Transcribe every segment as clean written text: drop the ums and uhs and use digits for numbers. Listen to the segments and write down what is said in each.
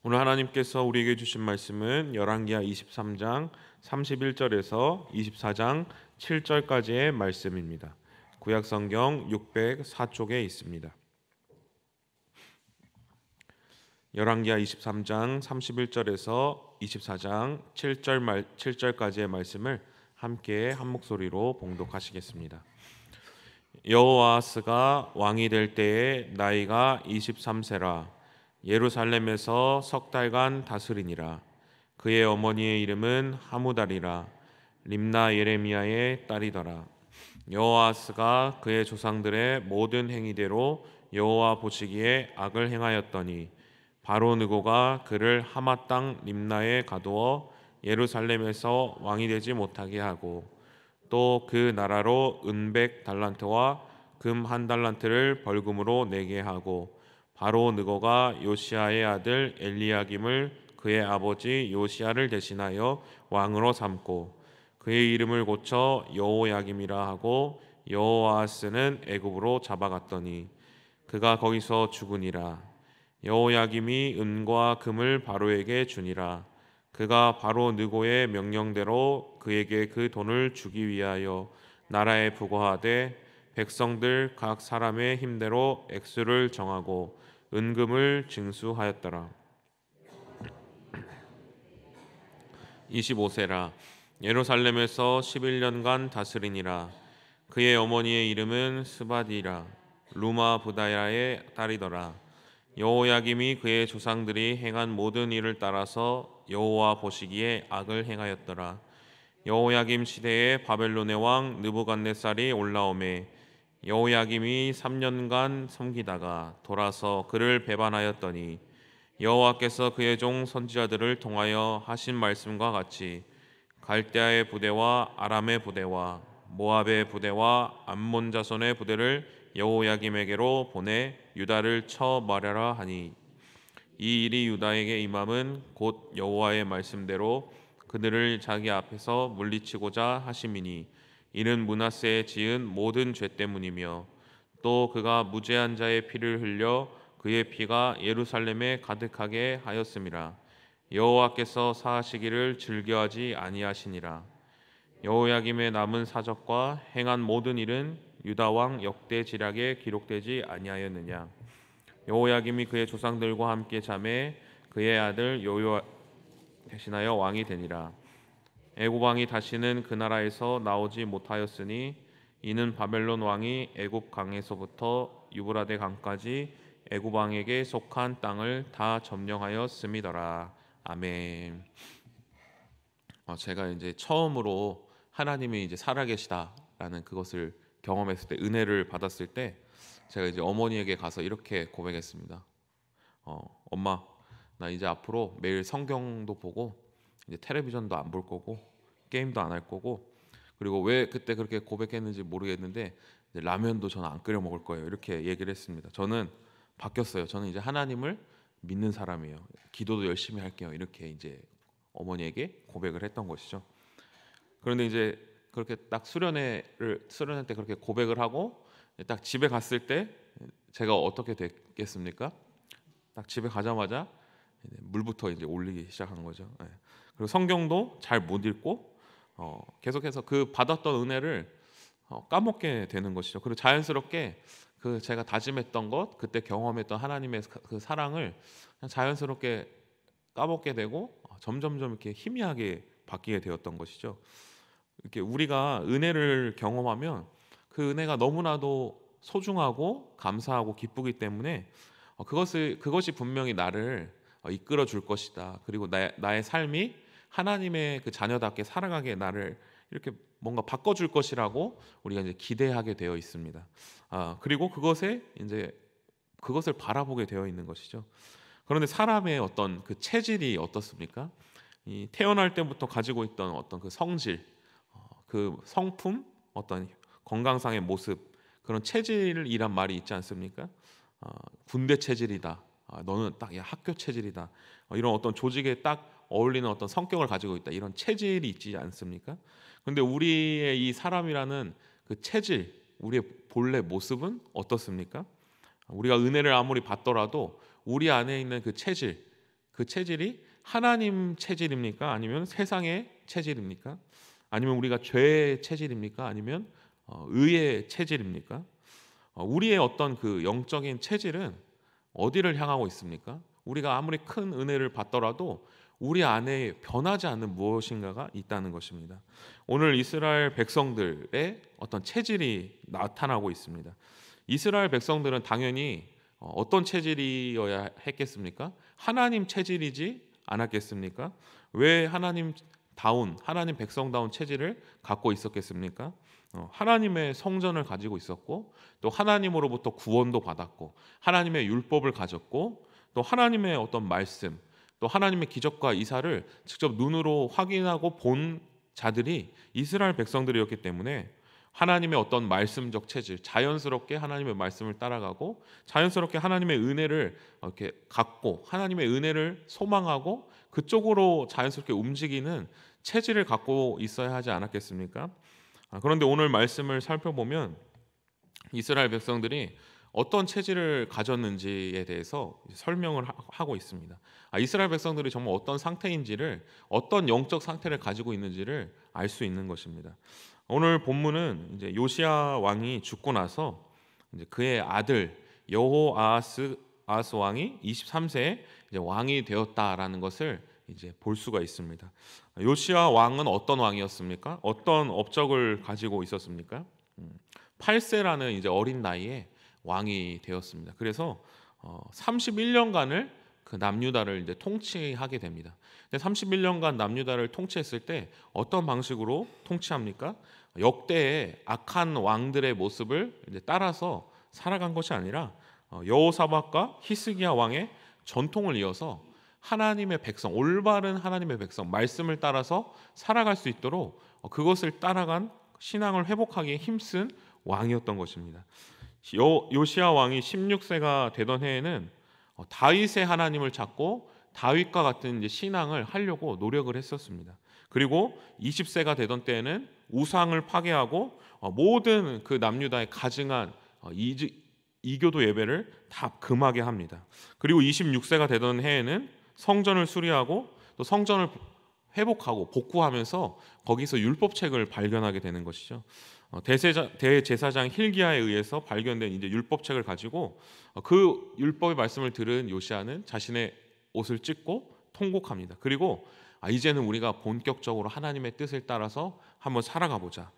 오늘 하나님께서 우리에게 주신 말씀은 열왕기하 23장 31절에서 24장 7절까지의 말씀입니다. 구약 성경 604쪽에 있습니다. 열왕기하 23장 31절에서 24장 7절까지의 말씀을 함께 한 목소리로 봉독하시겠습니다. 여호아스가 왕이 될 때에 나이가 23세라 예루살렘에서 석 달간 다스리니라. 그의 어머니의 이름은 하무달이라 림나 예레미야의 딸이더라. 여호아스가 그의 조상들의 모든 행위대로 여호와 보시기에 악을 행하였더니 바로 느고가 그를 하마 땅 림나에 가두어 예루살렘에서 왕이 되지 못하게 하고 또 그 나라로 은 100달란트와 금 1달란트를 벌금으로 내게 하고 바로 느고가 요시야의 아들 엘리야김을 그의 아버지 요시야를 대신하여 왕으로 삼고 그의 이름을 고쳐 여호야김이라 하고 여호아스는 애굽으로 잡아갔더니 그가 거기서 죽으니라. 여호야김이 은과 금을 바로에게 주니라. 그가 바로 느고의 명령대로 그에게 그 돈을 주기 위하여 나라에 부과하되 백성들 각 사람의 힘대로 액수를 정하고 은금을 징수하였더라. 25세라 예루살렘에서 11년간 다스리니라. 그의 어머니의 이름은 스바디라 루마 부다야의 딸이더라. 여호야김이 그의 조상들이 행한 모든 일을 따라서 여호와 보시기에 악을 행하였더라. 여호야김 시대에 바벨론의 왕 느부갓네살이 올라오매 여호야김이 3년간 섬기다가 돌아서 그를 배반하였더니 여호와께서 그의 종 선지자들을 통하여 하신 말씀과 같이 갈대아의 부대와 아람의 부대와 모압의 부대와 암몬 자손의 부대를 여호야김에게로 보내 유다를 쳐 말하라 하니 이 일이 유다에게 임함은 곧 여호와의 말씀대로 그들을 자기 앞에서 물리치고자 하심이니 이는 므낫세에 지은 모든 죄 때문이며 또 그가 무죄한 자의 피를 흘려 그의 피가 예루살렘에 가득하게 하였음이라. 여호와께서 사하시기를 즐겨하지 아니하시니라. 여호야김의 남은 사적과 행한 모든 일은 유다 왕 역대 지략에 기록되지 아니하였느냐. 여호야김이 그의 조상들과 함께 잠에 그의 아들 요요 대신하여 왕이 되니라. 애굽 왕이 다시는 그 나라에서 나오지 못하였으니 이는 바벨론 왕이 애굽 강에서부터 유브라데 강까지 애굽 왕에게 속한 땅을 다 점령하였음이더라. 아멘. 제가 이제 처음으로 하나님이 이제 살아계시다라는 그것을 경험했을 때, 은혜를 받았을 때, 제가 이제 어머니에게 가서 이렇게 고백했습니다. 엄마, 나 이제 앞으로 매일 성경도 보고 이제 텔레비전도 안 볼 거고 게임도 안 할 거고, 그리고 왜 그때 그렇게 고백했는지 모르겠는데 이제 라면도 저는 안 끓여 먹을 거예요. 이렇게 얘기를 했습니다. 저는 바뀌었어요. 저는 이제 하나님을 믿는 사람이에요. 기도도 열심히 할게요. 이렇게 이제 어머니에게 고백을 했던 것이죠. 그런데 이제 그렇게 딱 수련회 때 그렇게 고백을 하고 딱 집에 갔을 때 제가 어떻게 됐겠습니까? 딱 집에 가자마자 물부터 이제 올리기 시작한 거죠. 예. 그리고 성경도 잘 못 읽고 계속해서 그 받았던 은혜를 까먹게 되는 것이죠. 그리고 자연스럽게 그 제가 다짐했던 것, 그때 경험했던 하나님의 그 사랑을 그냥 자연스럽게 까먹게 되고 점점점 이렇게 희미하게 바뀌게 되었던 것이죠. 이렇게 우리가 은혜를 경험하면 그 은혜가 너무나도 소중하고 감사하고 기쁘기 때문에 그것이 분명히 나를 이끌어 줄 것이다. 그리고 나의 삶이 하나님의 그 자녀답게 살아가게 나를 이렇게 뭔가 바꿔줄 것이라고 우리가 이제 기대하게 되어 있습니다. 그리고 그것을 바라보게 되어 있는 것이죠. 그런데 사람의 어떤 그 체질이 어떻습니까? 이 태어날 때부터 가지고 있던 어떤 그 성질, 그 성품, 어떤 건강상의 모습, 그런 체질이란 말이 있지 않습니까? 군대 체질이다. 너는 딱 학교 체질이다. 이런 어떤 조직에 딱 어울리는 어떤 성격을 가지고 있다. 이런 체질이 있지 않습니까? 그런데 우리의 이 사람이라는 그 체질, 우리의 본래 모습은 어떻습니까? 우리가 은혜를 아무리 받더라도 우리 안에 있는 그 체질, 그 체질이 하나님 체질입니까? 아니면 세상의 체질입니까? 아니면 우리가 죄의 체질입니까? 아니면 의의 체질입니까? 우리의 어떤 그 영적인 체질은 어디를 향하고 있습니까? 우리가 아무리 큰 은혜를 받더라도 우리 안에 변하지 않는 무엇인가가 있다는 것입니다. 오늘 이스라엘 백성들의 어떤 체질이 나타나고 있습니다. 이스라엘 백성들은 당연히 어떤 체질이어야 했겠습니까? 하나님 체질이지 않았겠습니까? 왜 하나님 백성다운 체질을 갖고 있었겠습니까? 하나님의 성전을 가지고 있었고, 또 하나님으로부터 구원도 받았고, 하나님의 율법을 가졌고, 또 하나님의 어떤 말씀, 또 하나님의 기적과 이사를 직접 눈으로 확인하고 본 자들이 이스라엘 백성들이었기 때문에 하나님의 어떤 말씀적 체질, 자연스럽게 하나님의 말씀을 따라가고 자연스럽게 하나님의 은혜를 이렇게 갖고 하나님의 은혜를 소망하고 그쪽으로 자연스럽게 움직이는 체질을 갖고 있어야 하지 않았겠습니까? 그런데 오늘 말씀을 살펴보면 이스라엘 백성들이 어떤 체질을 가졌는지에 대해서 설명을 하고 있습니다. 이스라엘 백성들이 정말 어떤 상태인지를, 어떤 영적 상태를 가지고 있는지를 알 수 있는 것입니다. 오늘 본문은 이제 요시야 왕이 죽고 나서 이제 그의 아들 여호아스 왕이 23세에 이제 왕이 되었다라는 것을 이제 볼 수가 있습니다. 요시야 왕은 어떤 왕이었습니까? 어떤 업적을 가지고 있었습니까? 8세라는 이제 어린 나이에 왕이 되었습니다. 그래서 31년간을 그 남유다를 이제 통치하게 됩니다. 근데 31년간 남유다를 통치했을 때 어떤 방식으로 통치합니까? 역대의 악한 왕들의 모습을 이제 따라서 살아간 것이 아니라 여호사밧과 히스기야 왕의 전통을 이어서 하나님의 백성, 올바른 하나님의 백성, 말씀을 따라서 살아갈 수 있도록 그것을 따라간 신앙을 회복하기에 힘쓴 왕이었던 것입니다. 요시야 왕이 16세가 되던 해에는 다윗의 하나님을 찾고 다윗과 같은 이제 신앙을 하려고 노력을 했었습니다. 그리고 20세가 되던 때에는 우상을 파괴하고 모든 그 남유다에 가증한 이교도 예배를 다 금하게 합니다. 그리고 26세가 되던 해에는 성전을 수리하고 또 성전을 회복하고 복구하면서 거기서 율법책을 발견하게 되는 것이죠. 대제사장 힐기야에 의해서 발견된 이제 율법책을 가지고 그 율법의 말씀을 들은 요시야는 자신의 옷을 찢고 통곡합니다. 그리고 이제는 우리가 본격적으로 하나님의 뜻을 따라서 한번 살아가 보자.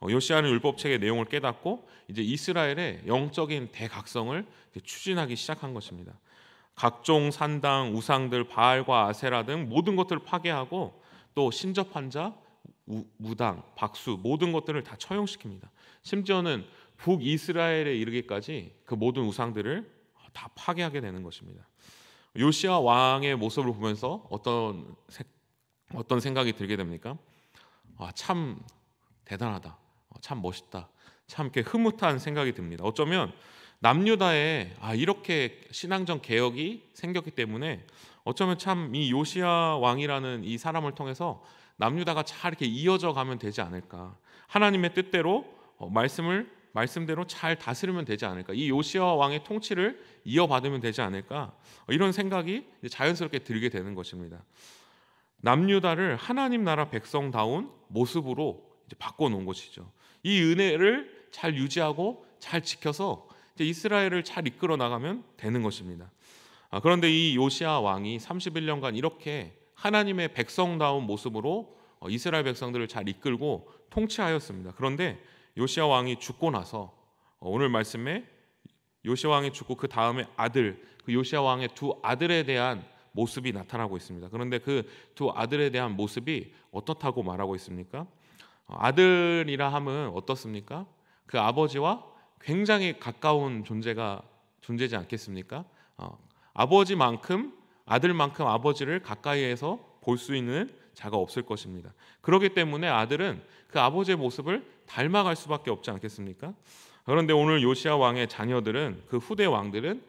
요시야는 율법책의 내용을 깨닫고 이제 이스라엘의 영적인 대각성을 추진하기 시작한 것입니다. 각종 산당, 우상들, 바알과 아세라 등 모든 것들을 파괴하고 또 신접한 자, 무당, 박수 모든 것들을 다 처형시킵니다. 심지어는 북이스라엘에 이르기까지 그 모든 우상들을 다 파괴하게 되는 것입니다. 요시야 왕의 모습을 보면서 어떤 생각이 들게 됩니까? 참 대단하다, 참 멋있다, 참 이렇게 흐뭇한 생각이 듭니다. 어쩌면 남유다에 이렇게 신앙적 개혁이 생겼기 때문에 어쩌면 참 이 요시야 왕이라는 이 사람을 통해서 남유다가 잘 이렇게 이어져 가면 되지 않을까. 하나님의 뜻대로 말씀대로 잘 다스리면 되지 않을까. 이 요시야 왕의 통치를 이어받으면 되지 않을까. 이런 생각이 자연스럽게 들게 되는 것입니다. 남유다를 하나님 나라 백성다운 모습으로 이제 바꿔놓은 것이죠. 이 은혜를 잘 유지하고 잘 지켜서 이제 이스라엘을 잘 이끌어 나가면 되는 것입니다. 그런데 이 요시야 왕이 31년간 이렇게 하나님의 백성다운 모습으로 이스라엘 백성들을 잘 이끌고 통치하였습니다. 그런데 요시야 왕이 죽고 나서 오늘 말씀에 요시야 왕이 죽고 그 다음에 그 요시야 왕의 두 아들에 대한 모습이 나타나고 있습니다. 그런데 그 두 아들에 대한 모습이 어떻다고 말하고 있습니까? 아들이라 함은 어떻습니까? 그 아버지와 굉장히 가까운 존재지 않겠습니까? 아들만큼 아버지를 가까이에서 볼 수 있는 자가 없을 것입니다. 그렇기 때문에 아들은 그 아버지의 모습을 닮아갈 수밖에 없지 않겠습니까? 그런데 오늘 요시야 왕의 자녀들은, 그 후대 왕들은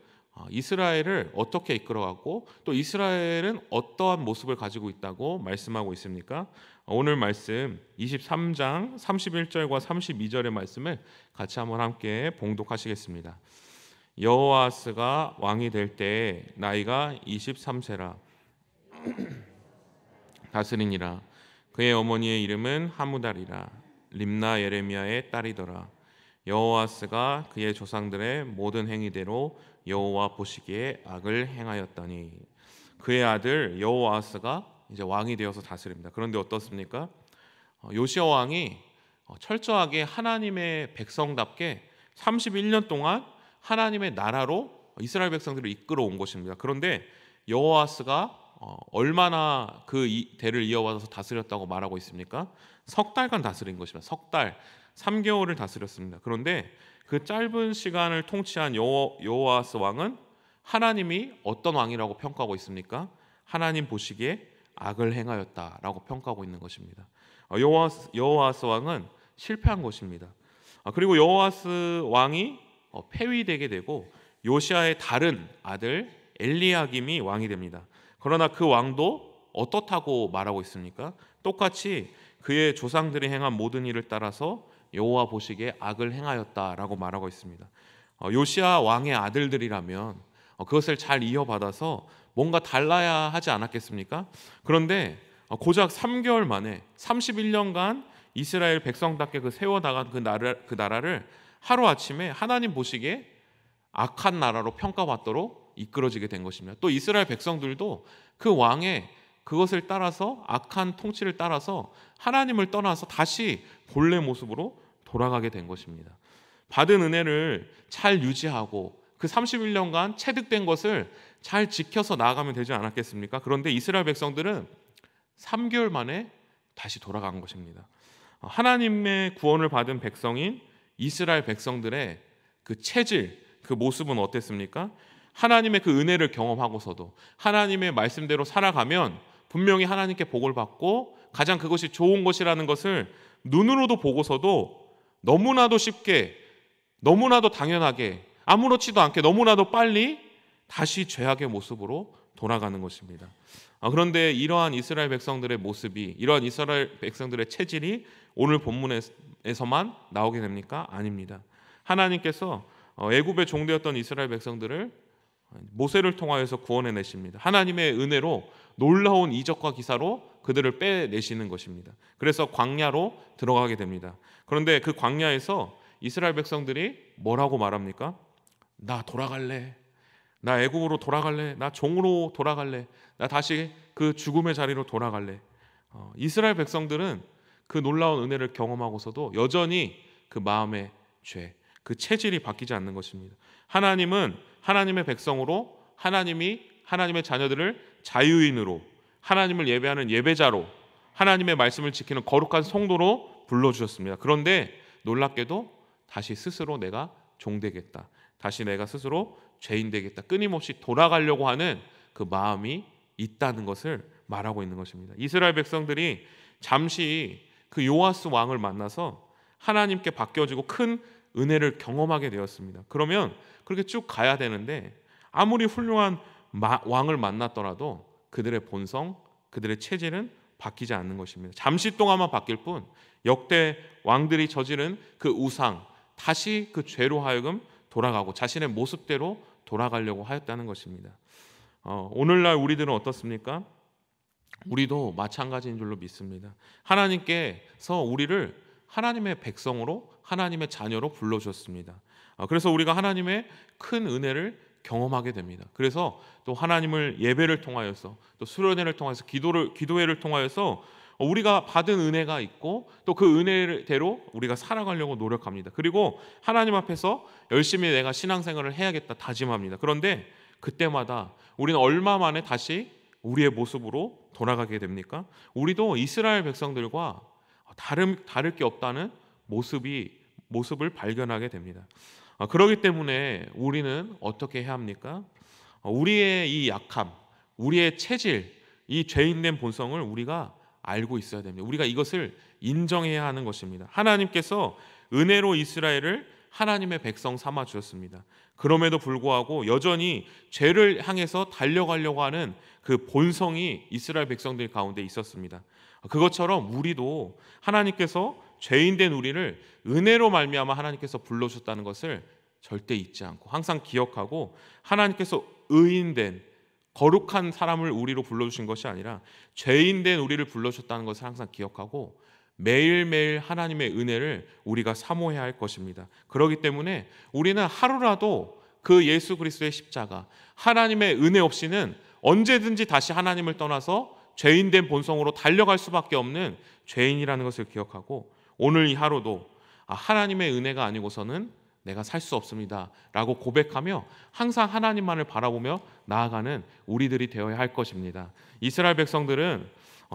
이스라엘을 어떻게 이끌어갔고 또 이스라엘은 어떠한 모습을 가지고 있다고 말씀하고 있습니까? 오늘 말씀 23장 31절과 32절의 말씀을 같이 한번 함께 봉독하시겠습니다. 여호아스가 왕이 될 때 나이가 23세라. 다스리니라. 그의 어머니의 이름은 하무달이라. 림나 예레미야의 딸이더라. 여호아스가 그의 조상들의 모든 행위대로 여호와 보시기에 악을 행하였더니. 그의 아들 여호아스가 이제 왕이 되어서 다스립니다. 그런데 어떻습니까? 요시야 왕이 철저하게 하나님의 백성답게 31년 동안 하나님의 나라로 이스라엘 백성들을 이끌어 온 것입니다. 그런데 여호아스가 얼마나 그 대를 이어받아서 다스렸다고 말하고 있습니까? 석 달간 다스린 것입니다. 석 달, 3개월을 다스렸습니다. 그런데 그 짧은 시간을 통치한 여호아스 왕은 하나님이 어떤 왕이라고 평가하고 있습니까? 하나님 보시기에 악을 행하였다라고 평가하고 있는 것입니다. 여호아스 왕은 실패한 것입니다. 그리고 여호아스 왕이 폐위되게 되고 요시아의 다른 아들 엘리야김이 왕이 됩니다. 그러나 그 왕도 어떻다고 말하고 있습니까? 똑같이 그의 조상들이 행한 모든 일을 따라서 여호와 보시기에 악을 행하였다라고 말하고 있습니다. 요시아 왕의 아들들이라면 그것을 잘 이어받아서 뭔가 달라야 하지 않았겠습니까? 그런데 고작 3개월 만에 31년간 이스라엘 백성답게 세워나간 그 나라를 하루아침에 하나님 보시기에 악한 나라로 평가받도록 이끌어지게 된 것입니다. 또 이스라엘 백성들도 그 왕의 그것을 따라서 악한 통치를 따라서 하나님을 떠나서 다시 본래 모습으로 돌아가게 된 것입니다. 받은 은혜를 잘 유지하고 그 31년간 체득된 것을 잘 지켜서 나아가면 되지 않았겠습니까? 그런데 이스라엘 백성들은 3개월 만에 다시 돌아간 것입니다. 하나님의 구원을 받은 백성인 이스라엘 백성들의 그 체질, 그 모습은 어땠습니까? 하나님의 그 은혜를 경험하고서도 하나님의 말씀대로 살아가면 분명히 하나님께 복을 받고 가장 그것이 좋은 것이라는 것을 눈으로도 보고서도 너무나도 쉽게, 너무나도 당연하게, 아무렇지도 않게 너무나도 빨리 다시 죄악의 모습으로 돌아가는 것입니다. 그런데 이러한 이스라엘 백성들의 모습이, 이러한 이스라엘 백성들의 체질이 오늘 본문에서만 나오게 됩니까? 아닙니다. 하나님께서 애굽의 종되었던 이스라엘 백성들을 모세를 통하여서 구원해내십니다. 하나님의 은혜로 놀라운 이적과 기사로 그들을 빼내시는 것입니다. 그래서 광야로 들어가게 됩니다. 그런데 그 광야에서 이스라엘 백성들이 뭐라고 말합니까? 나 돌아갈래. 나 애굽으로 돌아갈래. 나 종으로 돌아갈래. 나 다시 그 죽음의 자리로 돌아갈래. 이스라엘 백성들은 그 놀라운 은혜를 경험하고서도 여전히 그 마음의 죄, 그 체질이 바뀌지 않는 것입니다. 하나님은 하나님의 백성으로, 하나님이 하나님의 자녀들을 자유인으로, 하나님을 예배하는 예배자로, 하나님의 말씀을 지키는 거룩한 성도로 불러주셨습니다. 그런데 놀랍게도 다시 스스로 내가 종되겠다, 다시 내가 스스로 죄인 되겠다, 끊임없이 돌아가려고 하는 그 마음이 있다는 것을 말하고 있는 것입니다. 이스라엘 백성들이 잠시 그 요아스 왕을 만나서 하나님께 바뀌어지고 큰 은혜를 경험하게 되었습니다. 그러면 그렇게 쭉 가야 되는데 아무리 훌륭한 왕을 만났더라도 그들의 본성, 그들의 체질은 바뀌지 않는 것입니다. 잠시 동안만 바뀔 뿐 역대 왕들이 저지른 그 우상, 다시 그 죄로 하여금 돌아가고 자신의 모습대로 돌아가려고 하였다는 것입니다. 오늘날 우리들은 어떻습니까? 우리도 마찬가지인 줄로 믿습니다. 하나님께서 우리를 하나님의 백성으로, 하나님의 자녀로 불러주셨습니다. 그래서 우리가 하나님의 큰 은혜를 경험하게 됩니다. 그래서 또 하나님을 예배를 통하여서, 또 수련회를 통해서, 기도회를 통하여서 우리가 받은 은혜가 있고 또 그 은혜대로 우리가 살아가려고 노력합니다. 그리고 하나님 앞에서 열심히 내가 신앙생활을 해야겠다 다짐합니다. 그런데 그때마다 우리는 얼마 만에 다시 우리의 모습으로 돌아가게 됩니까? 우리도 이스라엘 백성들과 다를 게 없다는 모습을 발견하게 됩니다. 그렇기 때문에 우리는 어떻게 해야 합니까? 우리의 이 약함, 우리의 체질, 이 죄인된 본성을 우리가 알고 있어야 됩니다. 우리가 이것을 인정해야 하는 것입니다. 하나님께서 은혜로 이스라엘을 하나님의 백성 삼아 주셨습니다. 그럼에도 불구하고 여전히 죄를 향해서 달려가려고 하는 그 본성이 이스라엘 백성들 가운데 있었습니다. 그것처럼 우리도 하나님께서 죄인된 우리를 은혜로 말미암아 하나님께서 불러주셨다는 것을 절대 잊지 않고 항상 기억하고 하나님께서 의인된 거룩한 사람을 우리로 불러주신 것이 아니라 죄인된 우리를 불러주셨다는 것을 항상 기억하고 매일매일 하나님의 은혜를 우리가 사모해야 할 것입니다. 그렇기 때문에 우리는 하루라도 그 예수 그리스도의 십자가, 하나님의 은혜 없이는 언제든지 다시 하나님을 떠나서 죄인된 본성으로 달려갈 수밖에 없는 죄인이라는 것을 기억하고, 오늘 이 하루도 하나님의 은혜가 아니고서는 내가 살 수 없습니다 라고 고백하며 항상 하나님만을 바라보며 나아가는 우리들이 되어야 할 것입니다. 이스라엘 백성들은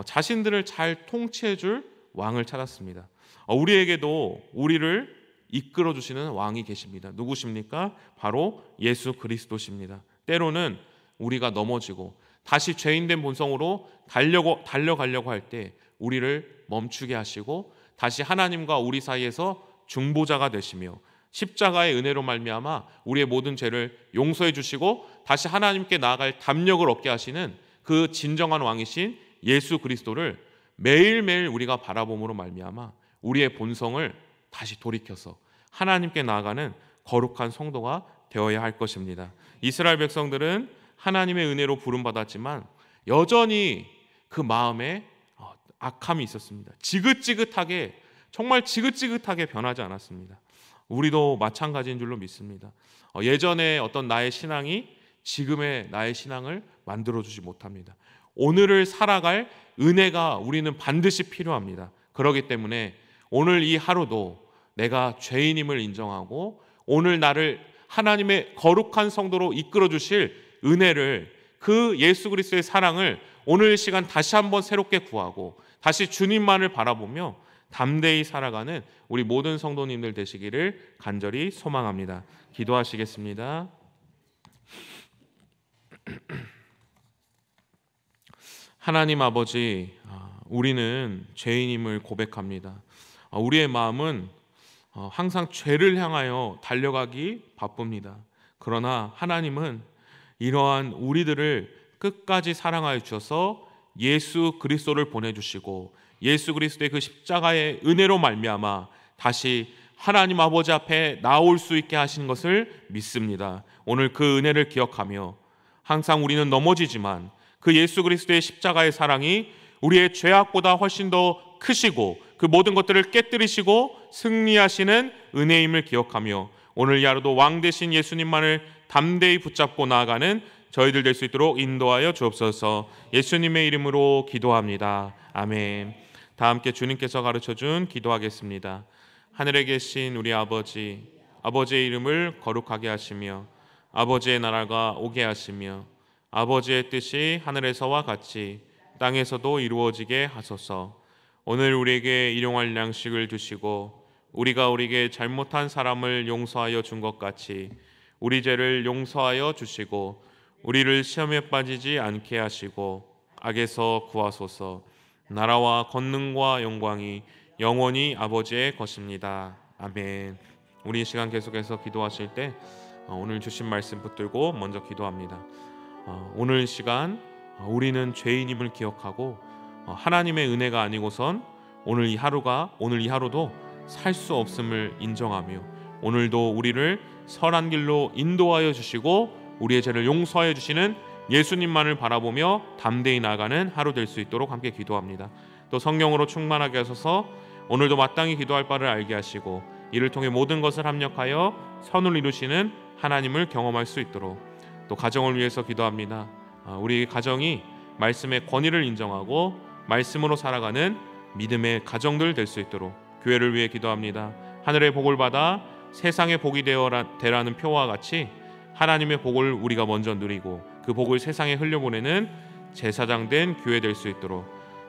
자신들을 잘 통치해 줄 왕을 찾았습니다. 우리에게도 우리를 이끌어 주시는 왕이 계십니다. 누구십니까? 바로 예수 그리스도십니다. 때로는 우리가 넘어지고 다시 죄인된 본성으로 달려가려고 할 때 우리를 멈추게 하시고 다시 하나님과 우리 사이에서 중보자가 되시며 십자가의 은혜로 말미암아 우리의 모든 죄를 용서해 주시고 다시 하나님께 나아갈 담력을 얻게 하시는 그 진정한 왕이신 예수 그리스도를 매일매일 우리가 바라봄으로 말미암아 우리의 본성을 다시 돌이켜서 하나님께 나아가는 거룩한 성도가 되어야 할 것입니다. 이스라엘 백성들은 하나님의 은혜로 부름받았지만 여전히 그 마음에 악함이 있었습니다. 지긋지긋하게, 정말 지긋지긋하게 변하지 않았습니다. 우리도 마찬가지인 줄로 믿습니다. 예전에 어떤 나의 신앙이 지금의 나의 신앙을 만들어주지 못합니다. 오늘을 살아갈 은혜가 우리는 반드시 필요합니다. 그렇기 때문에 오늘 이 하루도 내가 죄인임을 인정하고 오늘 나를 하나님의 거룩한 성도로 이끌어 주실 은혜를, 그 예수 그리스도의 사랑을 오늘 시간 다시 한번 새롭게 구하고 다시 주님만을 바라보며 담대히 살아가는 우리 모든 성도님들 되시기를 간절히 소망합니다. 기도하시겠습니다. 하나님 아버지, 우리는 죄인임을 고백합니다. 우리의 마음은 항상 죄를 향하여 달려가기 바쁩니다. 그러나 하나님은 이러한 우리들을 끝까지 사랑하여 주셔서 예수 그리스도를 보내주시고 예수 그리스도의 그 십자가의 은혜로 말미암아 다시 하나님 아버지 앞에 나올 수 있게 하시는 것을 믿습니다. 오늘 그 은혜를 기억하며 항상 우리는 넘어지지만 그 예수 그리스도의 십자가의 사랑이 우리의 죄악보다 훨씬 더 크시고 그 모든 것들을 깨뜨리시고 승리하시는 은혜임을 기억하며 오늘 이 하루도 왕 되신 예수님만을 담대히 붙잡고 나아가는 저희들 될 수 있도록 인도하여 주옵소서. 예수님의 이름으로 기도합니다. 아멘. 다 함께 주님께서 가르쳐준 기도하겠습니다. 하늘에 계신 우리 아버지, 아버지의 이름을 거룩하게 하시며 아버지의 나라가 오게 하시며 아버지의 뜻이 하늘에서와 같이 땅에서도 이루어지게 하소서. 오늘 우리에게 일용할 양식을 주시고 우리가 우리에게 잘못한 사람을 용서하여 준 것 같이 우리 죄를 용서하여 주시고 우리를 시험에 빠지지 않게 하시고 악에서 구하소서. 나라와 권능과 영광이 영원히 아버지의 것입니다. 아멘. 우리 이 시간 계속해서 기도하실 때 오늘 주신 말씀 붙들고 먼저 기도합니다. 오늘 시간 우리는 죄인임을 기억하고 하나님의 은혜가 아니고선 오늘 이 하루도 살 수 없음을 인정하며 오늘도 우리를 선한 길로 인도하여 주시고 우리의 죄를 용서하여 주시는 예수님만을 바라보며 담대히 나아가는 하루 될 수 있도록 함께 기도합니다. 또 성령으로 충만하게 하셔서 오늘도 마땅히 기도할 바를 알게 하시고 이를 통해 모든 것을 합력하여 선을 이루시는 하나님을 경험할 수 있도록, 또 가정을 위해서 기도합니다. 우리 가정이 말씀의 권위를 인정하고 말씀으로 살아가는 믿음의 가정들 될 수 있도록 교회를 위해 기도합니다. 하늘의 복을 받아 세상의 복이 되라는 표와 같이 하나님의 복을 우리가 먼저 누리고 그 복을 세상에 흘려보내는 제사장 된 교회 될 수 있도록,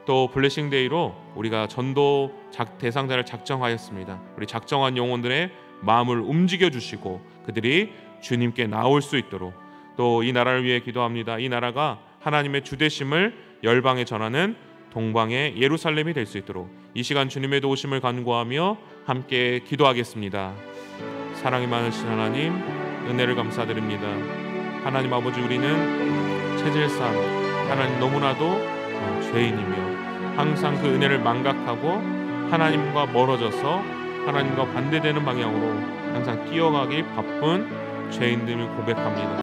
또 블레싱데이로 우리가 전도 대상자를 작정하였습니다. 우리 작정한 영혼들의 마음을 움직여 주시고 그들이 주님께 나올 수 있도록, 또 이 나라를 위해 기도합니다. 이 나라가 하나님의 주되심을 열방에 전하는 동방의 예루살렘이 될 수 있도록 이 시간 주님의 도우심을 간구하며 함께 기도하겠습니다. 사랑이 많으신 하나님, 은혜를 감사드립니다. 하나님 아버지, 우리는 체질상 하나님 너무나도 죄인이며 항상 그 은혜를 망각하고 하나님과 멀어져서 하나님과 반대되는 방향으로 항상 뛰어가기 바쁜 죄인들을 고백합니다.